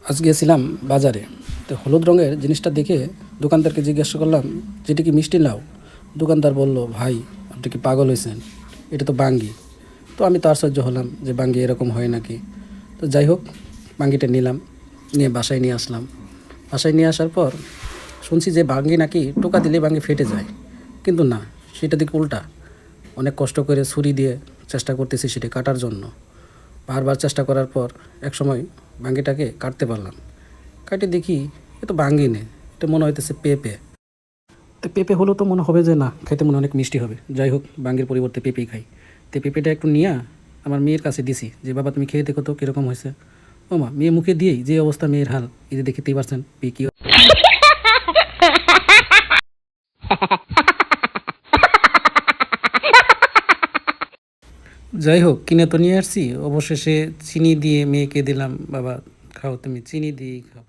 আজ গিয়েছিলাম বাজারে। তো হলুদ রঙের জিনিসটা দেখে দোকানদারকে জিজ্ঞাসা করলাম যে এটা কি মিষ্টি লাউ? দোকানদার বলল, ভাই আপনি কি পাগল হয়েছেন, এটা তো বাঙ্গি। তো আমি তো আশ্চর্য হলাম যে বাঙ্গি এরকম হয় নাকি। তো যাই হোক, বাঙ্গিটা নিলাম, নিয়ে বাসায় নিয়ে আসলাম। বাসায় নিয়ে আসার পর শুনছি যে বাঙ্গি নাকি টোকা দিলে বাঙ্গি ফেটে যায়, কিন্তু না, সেটা দিকে উল্টা। অনেক কষ্ট করে ছুরি দিয়ে চেষ্টা করতেছি সেটা কাটার জন্য। বারবার চেষ্টা করার পর একসময় বাঙ্গিটাকে কাটতে পারলাম। কাটে দেখি এ তো বাঙ্গি নেই, এটা মনে হইতেছে পেঁপে। তো পেঁপে হলেও তো মনে হবে যে না, খেতে মনে অনেক মিষ্টি হবে। যাই হোক, বাঙ্গির পরিবর্তে পেঁপেই খাই। তো পেঁপেটা একটু নিয়ে আমার মেয়ের কাছে দিছি যে বাবা তুমি খেয়ে দেখো তো কীরকম হয়েছে। ও মা, মেয়ে মুখে দিয়েই যে অবস্থা মেয়ের হাল, এই যে দেখতেই পারছেন কী। যাই হোক, কিনে তো নিয়ে আসছি, অবশেষে চিনি দিয়ে মেয়েকে দিলাম, বাবা খাও, তুমি চিনি দিয়েই খাও।